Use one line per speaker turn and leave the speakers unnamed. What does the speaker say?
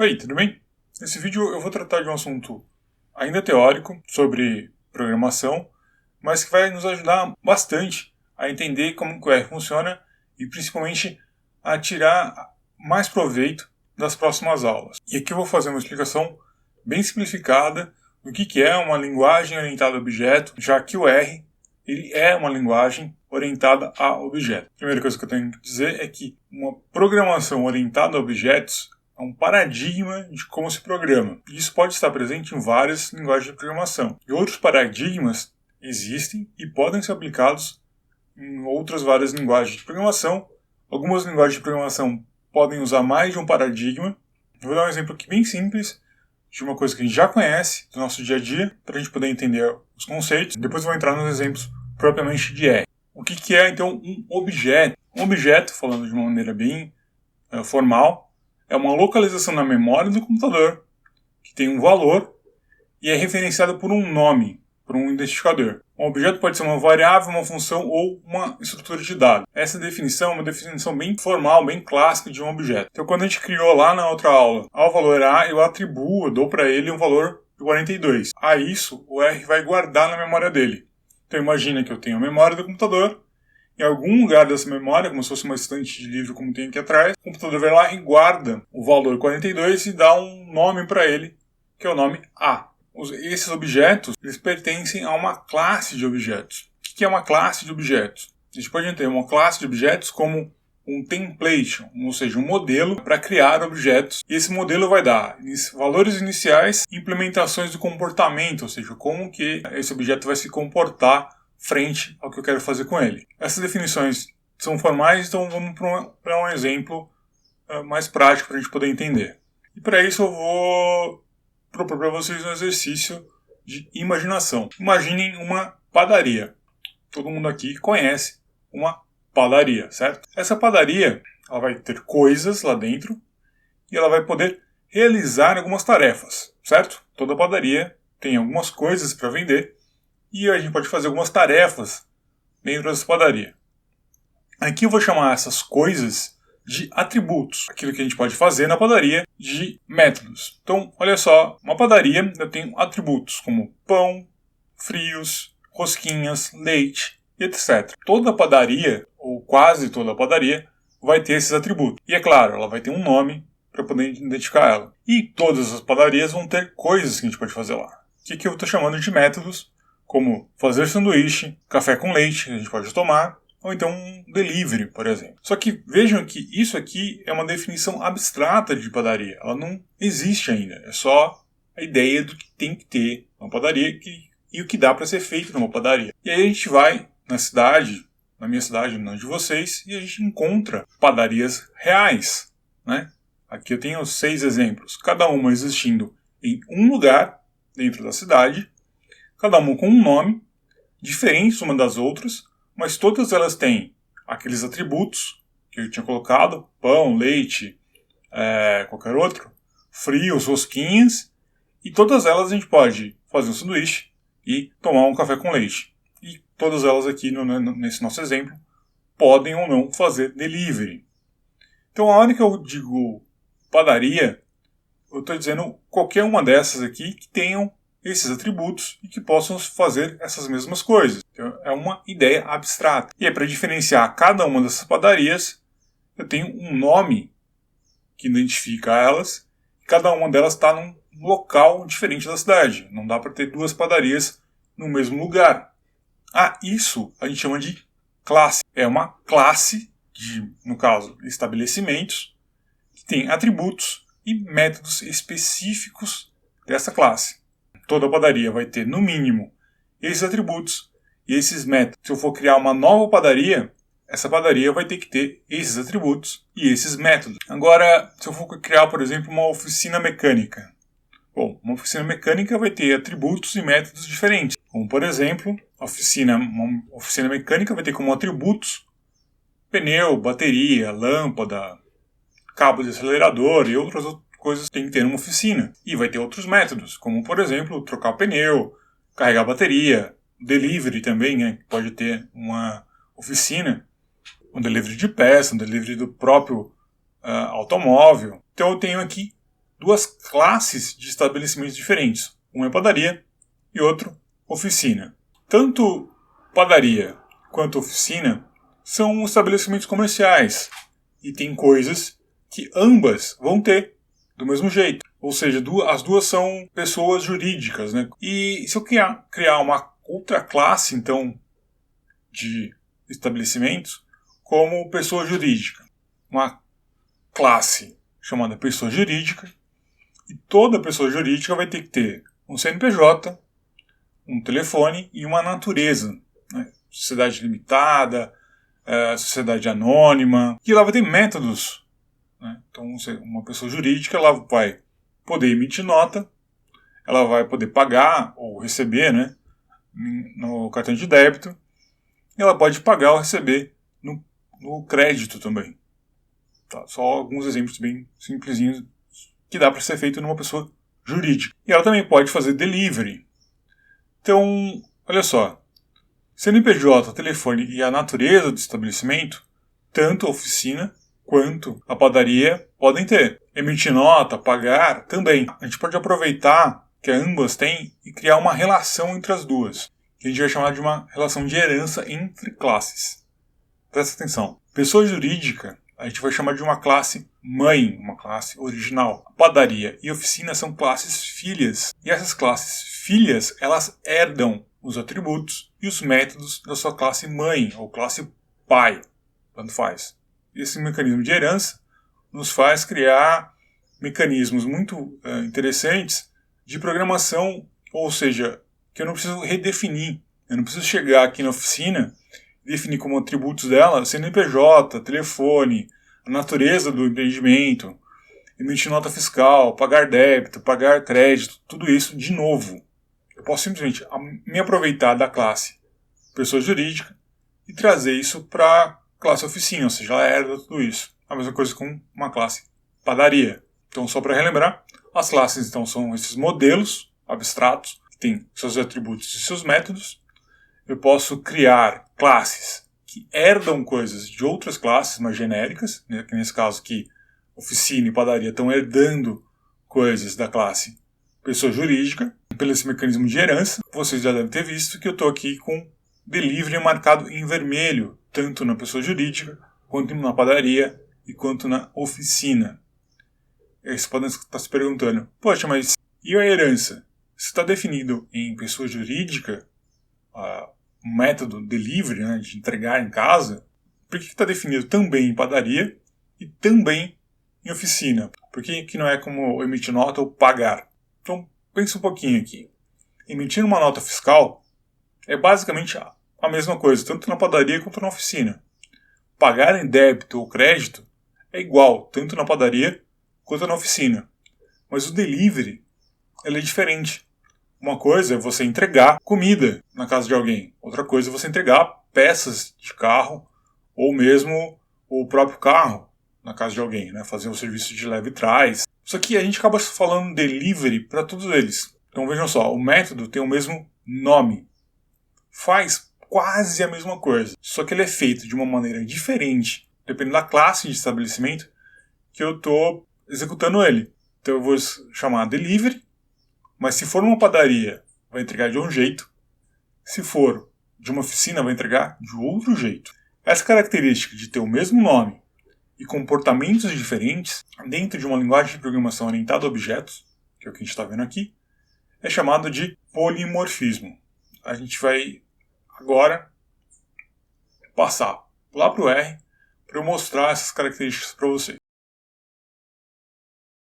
Oi, tudo bem? Nesse vídeo eu vou tratar de um assunto ainda teórico sobre programação, mas que vai nos ajudar bastante a entender como que o R funciona e principalmente a tirar mais proveito das próximas aulas. E aqui eu vou fazer uma explicação bem simplificada do que é uma linguagem orientada a objeto, já que o R ele é uma linguagem orientada a objeto. A primeira coisa que eu tenho que dizer é que uma programação orientada a objetos é um paradigma de como se programa. Isso pode estar presente em várias linguagens de programação. E outros paradigmas existem e podem ser aplicados em outras várias linguagens de programação. Algumas linguagens de programação podem usar mais de um paradigma. Eu vou dar um exemplo aqui bem simples de uma coisa que a gente já conhece do nosso dia a dia, para a gente poder entender os conceitos. Depois eu vou entrar nos exemplos propriamente de R. O que é, então, um objeto? Um objeto, falando de uma maneira bem formal, é uma localização na memória do computador que tem um valor e é referenciado por um nome, por um identificador. Um objeto pode ser uma variável, uma função ou uma estrutura de dados. Essa definição é uma definição bem formal, bem clássica de um objeto. Então, quando a gente criou lá na outra aula, ao valor A, eu atribuo, eu dou para ele um valor de 42. A isso, o R vai guardar na memória dele. Então, imagina que eu tenho a memória do computador. Em algum lugar dessa memória, como se fosse uma estante de livro como tem aqui atrás, o computador vai lá e guarda o valor 42 e dá um nome para ele, que é o nome A. Esses objetos eles pertencem a uma classe de objetos. O que é uma classe de objetos? A gente pode ter uma classe de objetos como um template, ou seja, um modelo para criar objetos. E esse modelo vai dar valores iniciais e implementações do comportamento, ou seja, como que esse objeto vai se comportar frente ao que eu quero fazer com ele. Essas definições são formais, então vamos para um exemplo mais prático para a gente poder entender. E para isso eu vou propor para vocês um exercício de imaginação. Imaginem uma padaria. Todo mundo aqui conhece uma padaria, certo? Essa padaria ela vai ter coisas lá dentro e ela vai poder realizar algumas tarefas, certo? Toda padaria tem algumas coisas para vender e a gente pode fazer algumas tarefas dentro dessa padaria. Aqui eu vou chamar essas coisas de atributos, aquilo que a gente pode fazer na padaria, de métodos. Então, olha só, uma padaria eu tenho atributos como pão, frios, rosquinhas, leite, etc. Toda padaria, ou quase toda padaria, vai ter esses atributos. E é claro, ela vai ter um nome para poder identificar ela. E todas as padarias vão ter coisas que a gente pode fazer lá. O que eu estou chamando de métodos, como fazer sanduíche, café com leite, que a gente pode tomar, ou então um delivery, por exemplo. Só que vejam que isso aqui é uma definição abstrata de padaria. Ela não existe ainda. É só a ideia do que tem que ter uma padaria e o que dá para ser feito numa padaria. E aí a gente vai na cidade, na minha cidade, na de vocês, e a gente encontra padarias reais, né? Aqui eu tenho 6 exemplos, cada uma existindo em um lugar dentro da cidade, cada uma com um nome, diferente uma das outras, mas todas elas têm aqueles atributos que eu tinha colocado, pão, leite, qualquer outro, frios, rosquinhas, e todas elas a gente pode fazer um sanduíche e tomar um café com leite. E todas elas aqui, nesse nosso exemplo, podem ou não fazer delivery. Então a hora que eu digo padaria, eu estou dizendo qualquer uma dessas aqui que tenham esses atributos e que possam fazer essas mesmas coisas. Então, é uma ideia abstrata. E aí, para diferenciar cada uma dessas padarias, eu tenho um nome que identifica elas. E cada uma delas está num local diferente da cidade. Não dá para ter 2 padarias no mesmo lugar. Isso a gente chama de classe. É uma classe de, no caso, estabelecimentos que tem atributos e métodos específicos dessa classe. Toda padaria vai ter, no mínimo, esses atributos e esses métodos. Se eu for criar uma nova padaria, essa padaria vai ter que ter esses atributos e esses métodos. Agora, se eu for criar, por exemplo, uma oficina mecânica. Bom, uma oficina mecânica vai ter atributos e métodos diferentes. Como, por exemplo, uma oficina mecânica vai ter como atributos pneu, bateria, lâmpada, cabo de acelerador e outras coisas que tem que ter numa oficina. E vai ter outros métodos, como, por exemplo, trocar pneu, carregar bateria, delivery também, né? Pode ter uma oficina, um delivery de peça, um delivery do próprio automóvel. Então eu tenho aqui duas classes de estabelecimentos diferentes. Um é padaria e outro oficina. Tanto padaria quanto oficina são estabelecimentos comerciais e tem coisas que ambas vão ter do mesmo jeito. Ou seja, as duas são pessoas jurídicas, né? E se eu criar uma outra classe, então, de estabelecimentos, como pessoa jurídica, uma classe chamada pessoa jurídica, e toda pessoa jurídica vai ter que ter um CNPJ, um telefone e uma natureza, né? Sociedade limitada, sociedade anônima, e ela vai ter métodos, né? Então, uma pessoa jurídica ela vai poder emitir nota, ela vai poder pagar ou receber, né, no cartão de débito, e ela pode pagar ou receber no crédito também. Tá? Só alguns exemplos bem simplesinhos que dá para ser feito numa pessoa jurídica. E ela também pode fazer delivery. Então, olha só, CNPJ, telefone e a natureza do estabelecimento, tanto a oficina quanto a padaria podem ter. Emitir nota, pagar, também. A gente pode aproveitar que ambas têm e criar uma relação entre as duas, que a gente vai chamar de uma relação de herança entre classes. Presta atenção. Pessoa jurídica, a gente vai chamar de uma classe mãe, uma classe original. A padaria e oficina são classes filhas. E essas classes filhas, elas herdam os atributos e os métodos da sua classe mãe ou classe pai. Tanto faz. Esse mecanismo de herança nos faz criar mecanismos muito interessantes de programação, ou seja, que eu não preciso redefinir. Eu não preciso chegar aqui na oficina e definir como atributos dela CNPJ, telefone, a natureza do empreendimento, emitir nota fiscal, pagar débito, pagar crédito, tudo isso de novo. Eu posso simplesmente me aproveitar da classe pessoa jurídica e trazer isso para a classe oficina, ou seja, ela herda tudo isso. A mesma coisa com uma classe padaria. Então, só para relembrar, as classes então são esses modelos abstratos que têm seus atributos e seus métodos. Eu posso criar classes que herdam coisas de outras classes mais genéricas, né, que nesse caso aqui, oficina e padaria estão herdando coisas da classe pessoa jurídica. Pelo esse mecanismo de herança, vocês já devem ter visto que eu estou aqui com delivery marcado em vermelho, tanto na pessoa jurídica, quanto na padaria e quanto na oficina. E aí vocês podem estar se perguntando, poxa, mas e a herança? Se está definido em pessoa jurídica, o método delivery, né, de entregar em casa, por que está definido também em padaria e também em oficina? Por que não é como emitir nota ou pagar? Então, pensa um pouquinho aqui. Emitir uma nota fiscal é basicamente a mesma coisa, tanto na padaria quanto na oficina. Pagar em débito ou crédito é igual, tanto na padaria quanto na oficina. Mas o delivery ele é diferente. Uma coisa é você entregar comida na casa de alguém. Outra coisa é você entregar peças de carro ou mesmo o próprio carro na casa de alguém, né? Fazer um serviço de leve e trás. Só que a gente acaba falando delivery para todos eles. Então vejam só, o método tem o mesmo nome. Faz quase a mesma coisa. Só que ele é feito de uma maneira diferente, dependendo da classe de estabelecimento que eu estou executando ele. Então eu vou chamar delivery, mas se for uma padaria, vai entregar de um jeito. Se for de uma oficina, vai entregar de outro jeito. Essa característica de ter o mesmo nome e comportamentos diferentes dentro de uma linguagem de programação orientada a objetos, que é o que a gente está vendo aqui, é chamado de polimorfismo. A gente vai agora passar lá para o R para eu mostrar essas características para vocês.